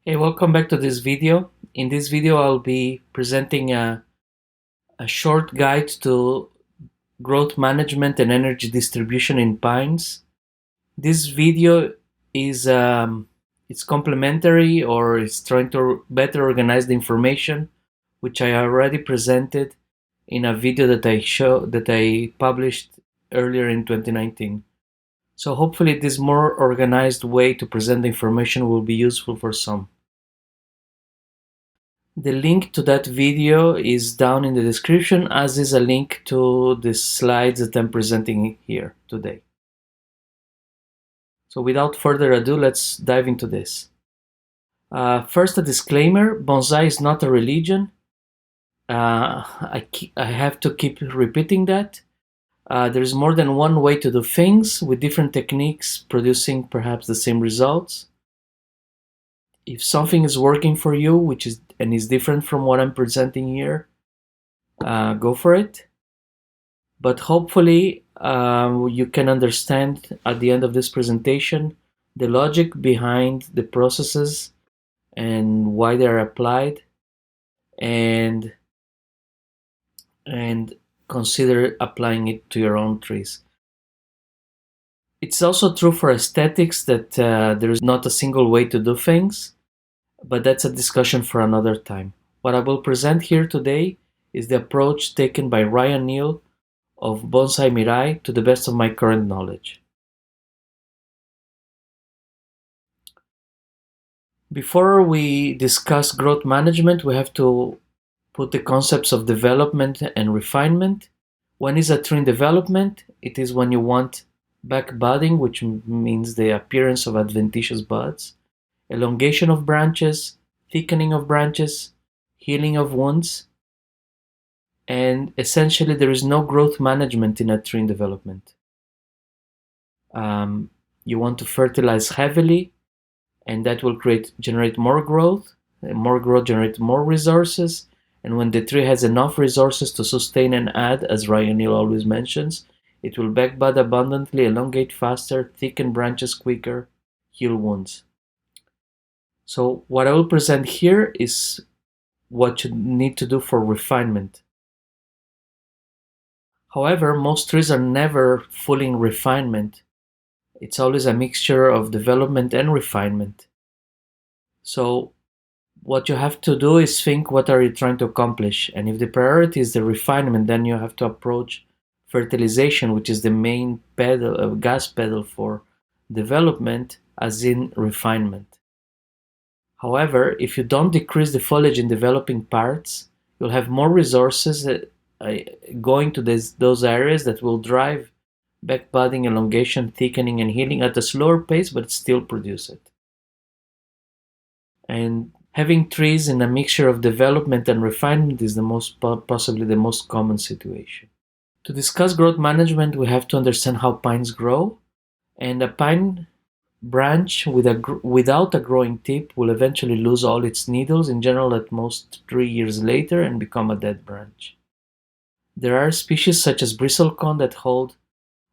Hey, welcome back to this video. In this video, I'll be presenting a short guide to growth management and energy distribution in pines. This video is it's complementary or is trying to better organize the information which I already presented in a video that I published earlier in 2019. So hopefully this more organized way to present the information will be useful for some. The link to that video is down in the description, as is a link to the slides that I'm presenting here today. So without further ado, let's dive into this. First, a disclaimer: bonsai is not a religion. I have to keep repeating that. There's more than one way to do things with different techniques producing perhaps the same results. If something is working for you, and is different from what I'm presenting here, go for it. But hopefully you can understand at the end of this presentation the logic behind the processes and why they're applied, and consider applying it to your own trees. It's also true for aesthetics that there is not a single way to do things, but that's a discussion for another time. What I will present here today is the approach taken by Ryan Neal of Bonsai Mirai to the best of my current knowledge. Before we discuss growth management, we have to put the concepts of development and refinement. When is a tree in development? It is when you want back budding, which means the appearance of adventitious buds, elongation of branches, thickening of branches, healing of wounds, and essentially there is no growth management in a tree in development. You want to fertilize heavily, and that will generate more growth. More growth generates more resources, and when the tree has enough resources to sustain and add, as Ryan Neal always mentions, it will back bud abundantly, elongate faster, thicken branches quicker, heal wounds. So what I will present here is what you need to do for refinement. However, most trees are never fully in refinement. It's always a mixture of development and refinement. So what you have to do is think, what are you trying to accomplish? And if the priority is the refinement, then you have to approach fertilization, which is the main gas pedal for development, as in refinement. However, if you don't decrease the foliage in developing parts, you'll have more resources going to those areas that will drive back budding, elongation, thickening, and healing at a slower pace, but still produce it. And having trees in a mixture of development and refinement is possibly the most common situation. To discuss growth management, we have to understand how pines grow, and a pine branch without a growing tip will eventually lose all its needles, in general at most 3 years later, and become a dead branch. There are species such as bristlecone that hold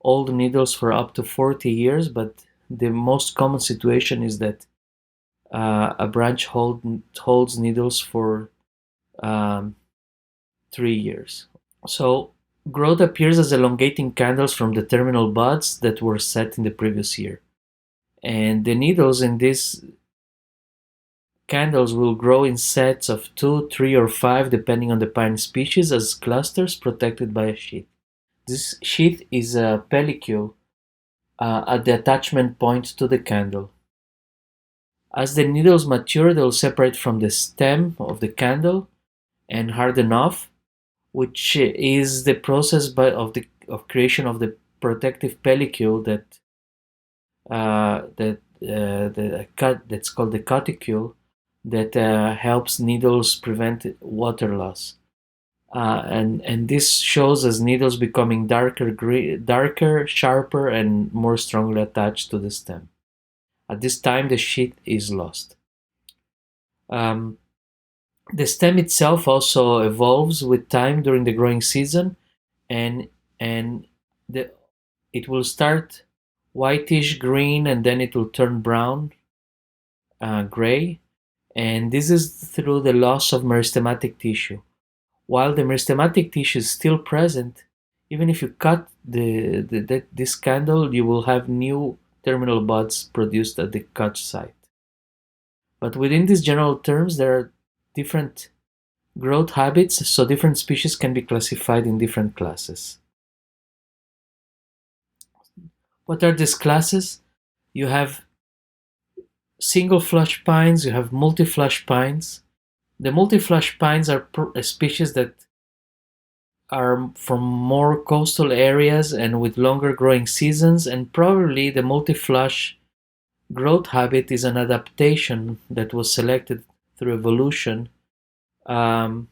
old needles for up to 40 years, but the most common situation is that a branch holds needles for 3 years. So growth appears as elongating candles from the terminal buds that were set in the previous year. And the needles in these candles will grow in sets of 2, 3, or 5, depending on the pine species, as clusters protected by a sheath. This sheath is a pellicule at the attachment point to the candle. As the needles mature, they will separate from the stem of the candle and harden off, which is the process of creation of the protective pellicule that's called the cuticule, that helps needles prevent water loss. And this shows as needles becoming darker, sharper, and more strongly attached to the stem. At this time, the sheath is lost. The stem itself also evolves with time during the growing season, and it will start whitish green, and then it will turn brown, gray, And this is through the loss of meristematic tissue. While the meristematic tissue is still present, even if you cut this candle, you will have new terminal buds produced at the cut site. But within these general terms, there are different growth habits, so different species can be classified in different classes. What are these classes? You have single flush pines, you have multi-flush pines. The multi-flush pines are species that are from more coastal areas and with longer growing seasons, and probably the multi-flush growth habit is an adaptation that was selected through evolution um,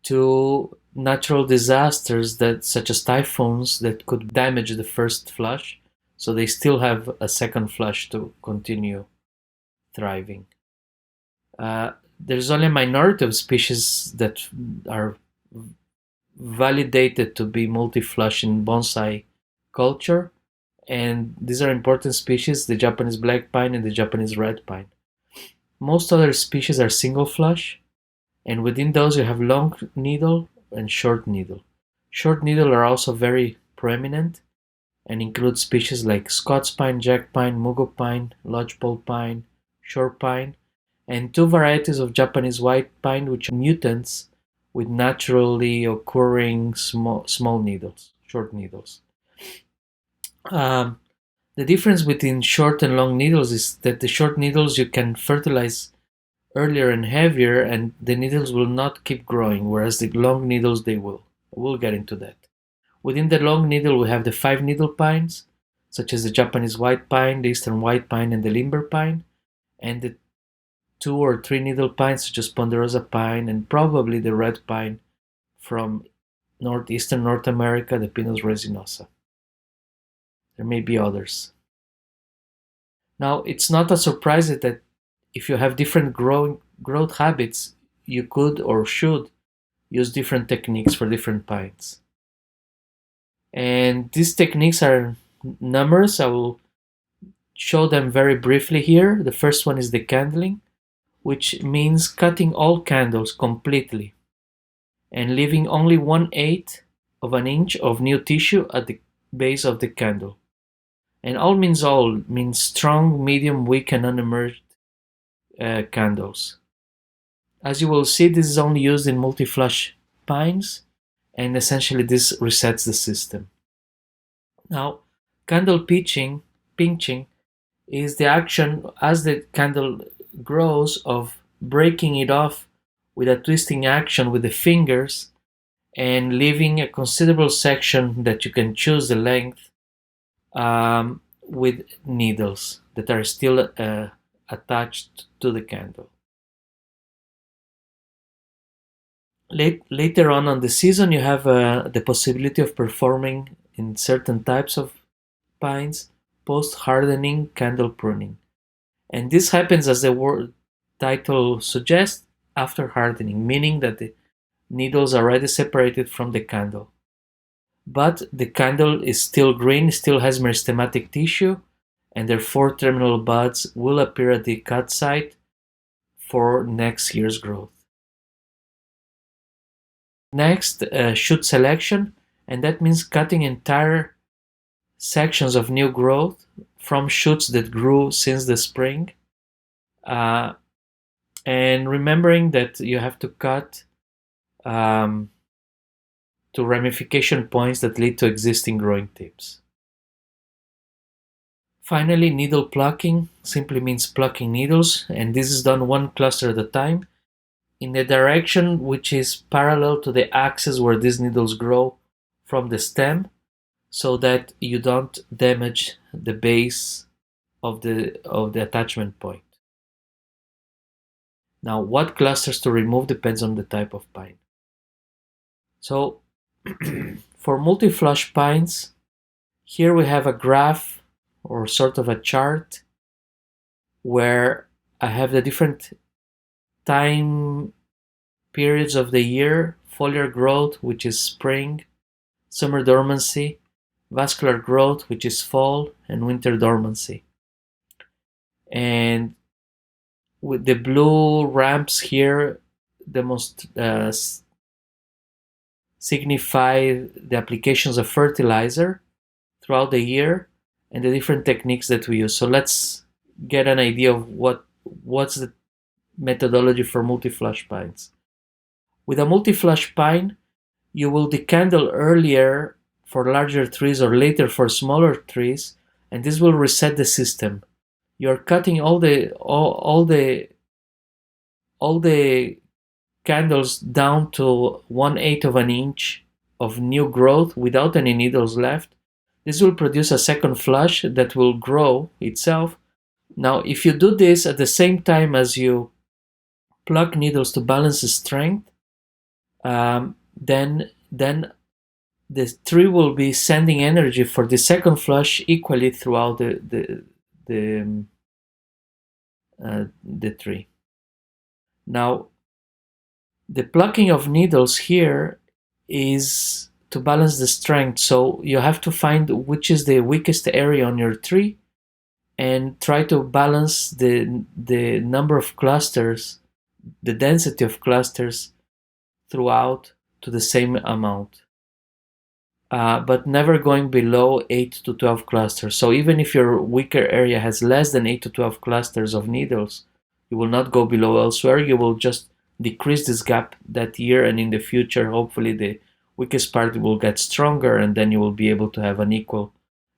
to natural disasters that, such as typhoons, that could damage the first flush, so they still have a second flush to continue thriving. There's only a minority of species that are validated to be multi-flush in bonsai culture, and these are important species: the Japanese black pine and the Japanese red pine. Most other species are single flush, and within those you have long needle and short needle. Short needle are also very prominent and include species like Scots pine, jack pine, mugo pine, lodgepole pine, shore pine, and two varieties of Japanese white pine, which are mutants with naturally occurring small needles, short needles. Um, the difference between short and long needles is that the short needles you can fertilize earlier and heavier, and the needles will not keep growing, whereas the long needles they will. We'll get into that. Within the long needle, we have the 5-needle pines, such as the Japanese white pine, the eastern white pine, and the limber pine, and the 2 or 3-needle pines, such as ponderosa pine, and probably the red pine from northeastern North America, the Pinus resinosa. There may be others. Now, it's not a surprise that if you have different growth habits, you could or should use different techniques for different pines. And these techniques are numerous. I will show them very briefly here. The first one is decandling, which means cutting all candles completely and leaving only 1/8 of an inch of new tissue at the base of the candle. And all means strong, medium, weak, and unemerged candles. As you will see, this is only used in multi-flush pines, and essentially this resets the system. Now, candle pinching is the action as the candle grows of breaking it off with a twisting action with the fingers and leaving a considerable section that you can choose the length with needles that are still attached to the candle. Later on the season, you have the possibility of performing in certain types of pines post-hardening candle pruning. And this happens, as the word title suggests, after hardening, meaning that the needles are already separated from the candle. But the candle is still green, still has meristematic tissue, and their 4 terminal buds will appear at the cut site for next year's growth. Next, shoot selection, and that means cutting entire sections of new growth from shoots that grew since the spring, and remembering that you have to cut to ramification points that lead to existing growing tips. Finally, needle plucking simply means plucking needles, and this is done one cluster at a time in the direction which is parallel to the axis where these needles grow from the stem, so that you don't damage the base of the attachment point. Now, what clusters to remove depends on the type of pine. So, for multi-flush pines, here we have a graph or sort of a chart where I have the different time periods of the year: foliar growth, which is spring; summer dormancy; vascular growth, which is fall; and winter dormancy. And with the blue ramps here, the most signify the applications of fertilizer throughout the year and the different techniques that we use. So let's get an idea of what's the methodology for multi-flush pines. With a multi-flush pine, you will decandle earlier for larger trees or later for smaller trees, and this will reset the system. You're cutting all the candles down to 1/8 of an inch of new growth without any needles left. This will produce a second flush that will grow itself. Now, if you do this at the same time as you pluck needles to balance the strength, then the tree will be sending energy for the second flush equally throughout the tree. Now, the plucking of needles here is to balance the strength. So you have to find which is the weakest area on your tree and try to balance the number of clusters, the density of clusters throughout to the same amount. But never going below 8 to 12 clusters. So even if your weaker area has less than 8 to 12 clusters of needles, you will not go below elsewhere. You will just decrease this gap that year, and in the future, hopefully the weakest part will get stronger, and then you will be able to have an equal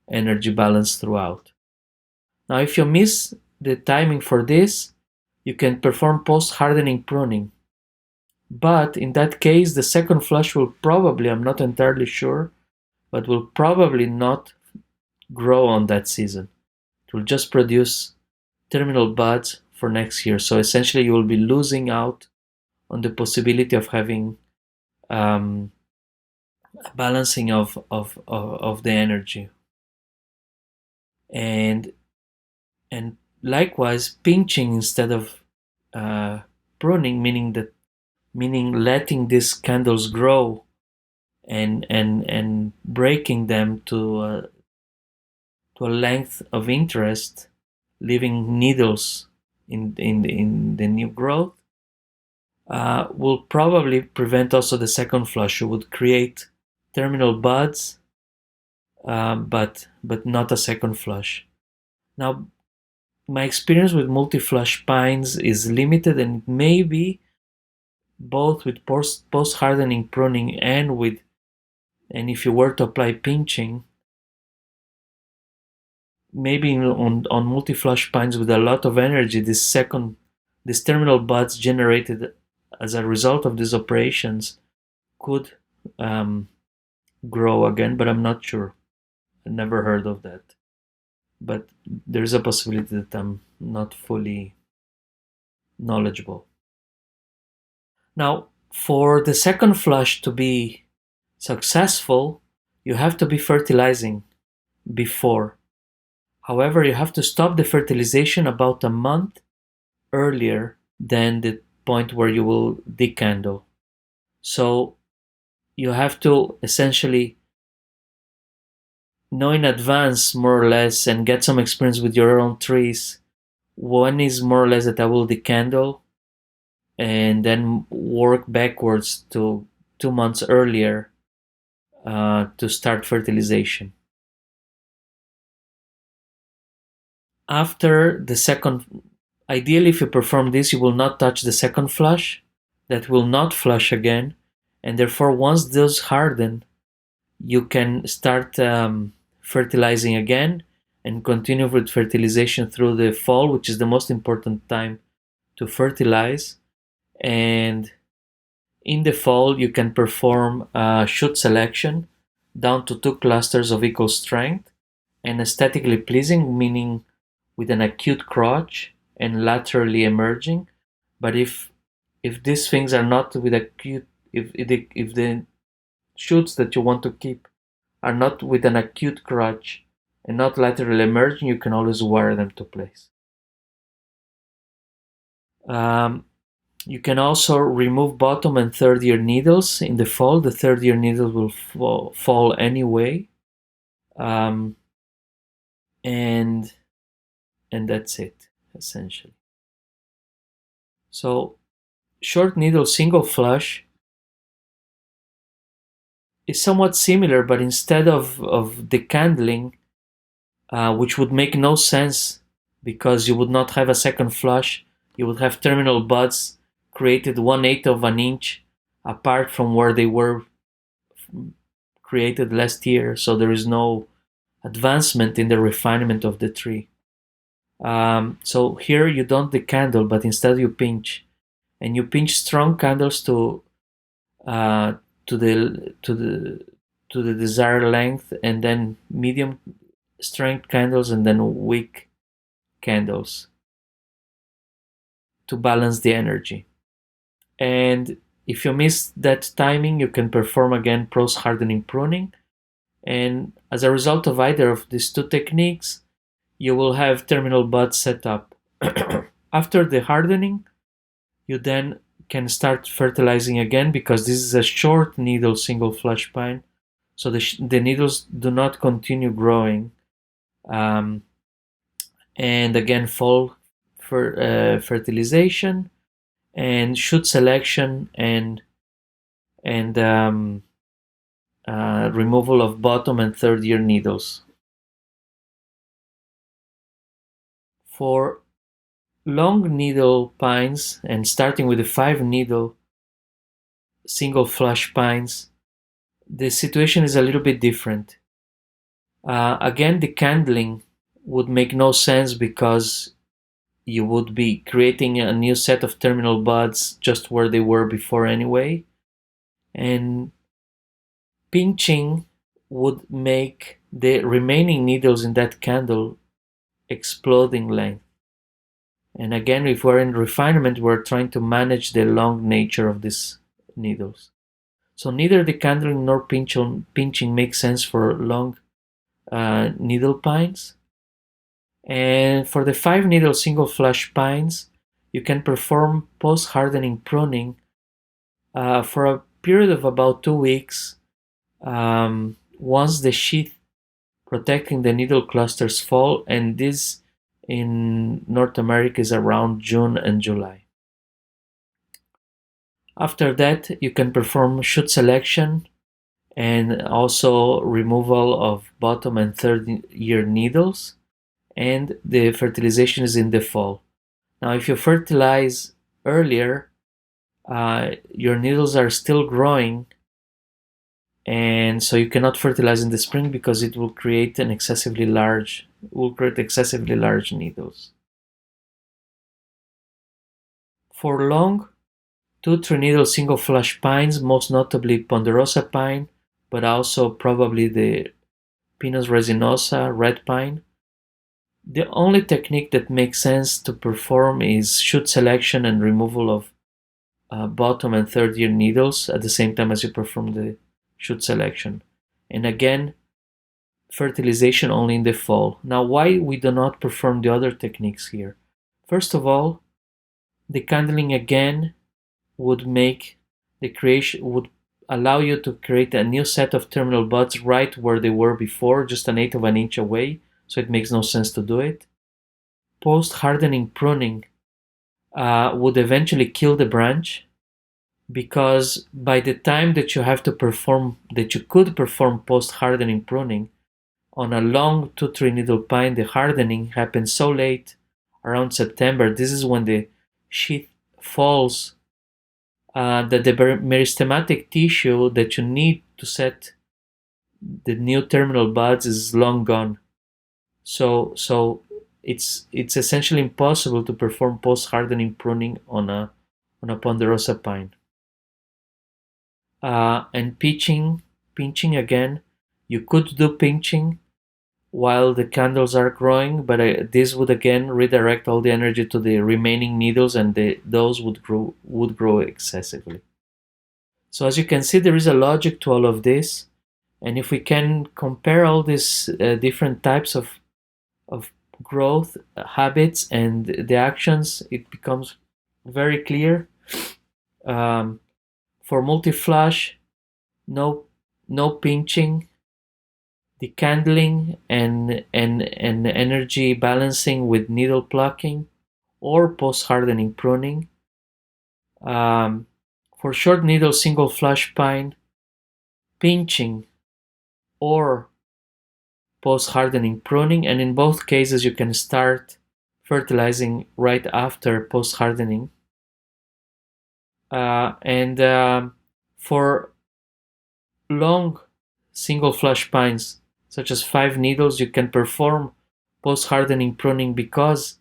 energy balance throughout. Now, if you miss the timing for this, you can perform post-hardening pruning. But in that case, the second flush will probably, I'm not entirely sure, but will probably not grow on that season. It will just produce terminal buds for next year. So essentially, you will be losing out on the possibility of having a balancing of the energy. And likewise, pinching instead of pruning, meaning letting these candles grow and breaking them to a length of interest, leaving needles in the new growth, will probably prevent also the second flush. You would create terminal buds, but not a second flush. Now, my experience with multi-flush pines is limited, and maybe both with post-hardening pruning and if you were to apply pinching, maybe on multi-flush pines with a lot of energy, these terminal buds generated as a result of these operations could grow again, but I'm not sure. I never heard of that. But there's a possibility that I'm not fully knowledgeable. Now, for the second flush to be successful, you have to be fertilizing before. However, you have to stop the fertilization about a month earlier than the point where you will decandle. So you have to essentially know in advance, more or less, and get some experience with your own trees. One is more or less that I will decandle, and then work backwards to 2 months earlier to start fertilization. After the second, ideally, if you perform this, you will not touch the second flush. That will not flush again, and therefore, once those harden, you can start fertilizing again and continue with fertilization through the fall, which is the most important time to fertilize. And in the fall, you can perform shoot selection down to 2 clusters of equal strength and aesthetically pleasing, meaning with an acute crotch and laterally emerging. But if these things are not with acute, if the shoots that you want to keep are not with an acute crotch and not laterally emerging, you can always wire them to place. You can also remove bottom and third year needles in the fall. The third year needles will fall anyway. And that's it, essentially. So short needle single flush is somewhat similar, but instead of decandling, which would make no sense because you would not have a second flush, you would have terminal buds created 1/8 of an inch apart from where they were created last year, so there is no advancement in the refinement of the tree. So here you don't decandle, but instead you pinch, and you pinch strong candles uh, to the desired length, and then medium strength candles, and then weak candles to balance the energy. And if you miss that timing, you can perform again post-hardening pruning. And as a result of either of these two techniques, you will have terminal buds set up. After the hardening, you then can start fertilizing again because this is a short needle single flush pine. So the needles do not continue growing. Um, and again, fall for fertilization and shoot selection and removal of bottom and third year needles. For long needle pines, and starting with the 5 needle single flush pines, the situation is a little bit different. Again, decandling would make no sense because you would be creating a new set of terminal buds just where they were before anyway. And pinching would make the remaining needles in that candle explode in length. And again, if we're in refinement, we're trying to manage the long nature of these needles. So neither decandling nor pinching makes sense for long needle pines. And for the 5 needle single flush pines, you can perform post-hardening pruning for a period of about 2 weeks once the sheath protecting the needle clusters fall, and this in North America is around June and July. After that, you can perform shoot selection and also removal of bottom and third year needles, and the fertilization is in the fall. Now, if you fertilize earlier, your needles are still growing, and so you cannot fertilize in the spring because it will create excessively large needles. For long 2-3 needle single flush pines, most notably ponderosa pine, but also probably the Pinus resinosa red pine, the only technique that makes sense to perform is shoot selection and removal of bottom and third year needles at the same time as you perform the shoot selection. And again, fertilization only in the fall. Now, why we do not perform the other techniques here? First of all, decandling again would allow you to create a new set of terminal buds right where they were before, just 1/8 of an inch away, so it makes no sense to do it. Post-hardening pruning would eventually kill the branch because by the time that you could perform post-hardening pruning on a long 2-3 needle pine, the hardening happens so late, around September. This is when the sheath falls, that the meristematic tissue that you need to set the new terminal buds is long gone. So it's essentially impossible to perform post-hardening pruning on a ponderosa pine. And pinching again, you could do pinching while the candles are growing, but this would again redirect all the energy to the remaining needles, and those would grow excessively. So as you can see, there is a logic to all of this, and if we can compare all these different types of growth habits and the actions, it becomes very clear. For multi-flush, no pinching, decandling and energy balancing with needle plucking or post-hardening pruning. Um, for short needle single flush pine, pinching or post-hardening pruning, and in both cases you can start fertilizing right after post-hardening. And for long single flush pines, such as 5 needles, you can perform post-hardening pruning because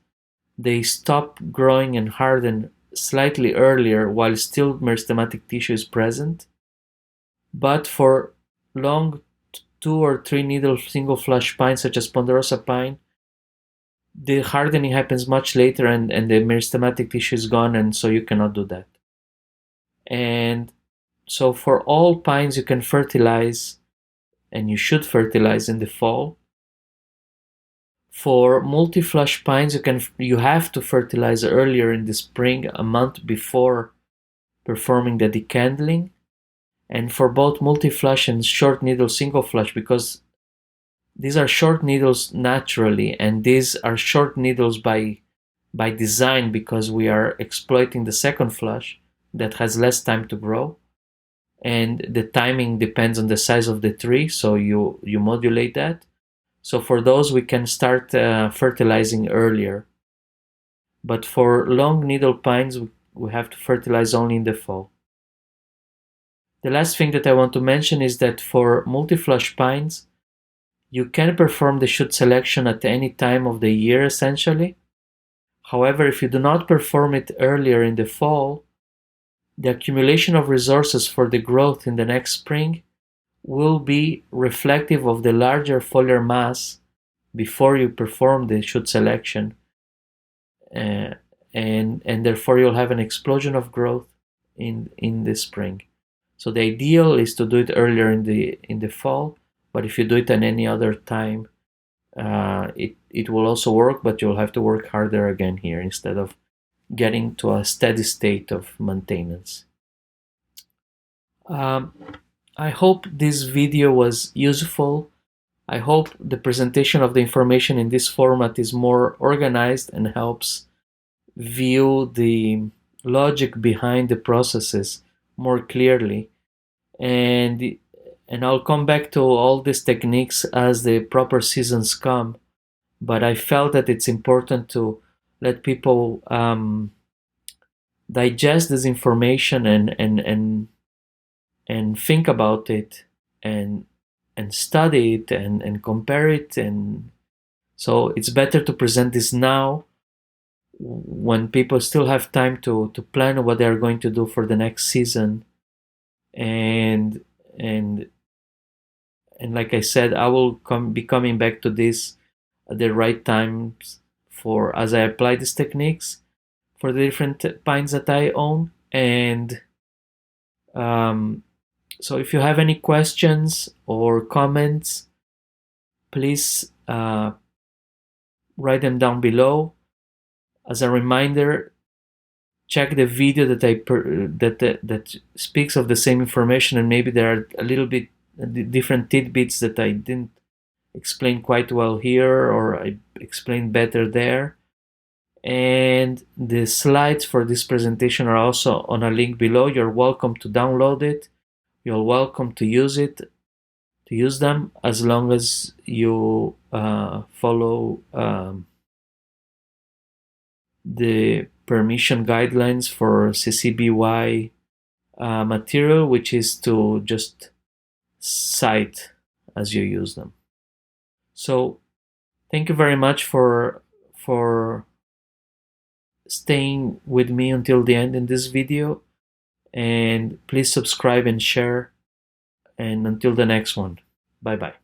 they stop growing and harden slightly earlier while still meristematic tissue is present. But for long 2 or 3 needle single flush pines, such as ponderosa pine, the hardening happens much later and the meristematic tissue is gone, and so you cannot do that. And so for all pines, you can fertilize, and you should fertilize in the fall. For multi-flush pines, you have to fertilize earlier in the spring, a month before performing the decandling. And for both multi-flush and short needle single flush, because these are short needles naturally, and these are short needles by design, because we are exploiting the second flush that has less time to grow, and the timing depends on the size of the tree, so you modulate that. So for those we can start fertilizing earlier, but for long needle pines we have to fertilize only in the fall. The last thing that I want to mention is that for multi-flush pines, you can perform the shoot selection at any time of the year essentially. However, if you do not perform it earlier in the fall, the accumulation of resources for the growth in the next spring will be reflective of the larger foliar mass before you perform the shoot selection, uh, and therefore you'll have an explosion of growth in the spring. So the ideal is to do it earlier in the fall, but if you do it at any other time, it will also work, but you'll have to work harder again here instead of getting to a steady state of maintenance. Um, I hope this video was useful. I hope the presentation of the information in this format is more organized and helps view the logic behind the processes more clearly. And I'll come back to all these techniques as the proper seasons come. But I felt that it's important to let people digest this information and think about it and study it and compare it. And so it's better to present this now when people still have time to plan what they're going to do for the next season. And and and like I said, I will be coming back to this at the right times for as I apply these techniques for the different pines that I own. And um, so if you have any questions or comments, please write them down below. As a reminder, check the video that speaks of the same information, and maybe there are a little bit different tidbits that I didn't explain quite well here, or I explained better there. And the slides for this presentation are also on a link below. You're welcome to download it. You're welcome to use them, as long as you follow the permission guidelines for CC BY material, which is to just cite as you use them. So thank you very much for staying with me until the end in this video, and please subscribe and share, and until the next one, bye bye.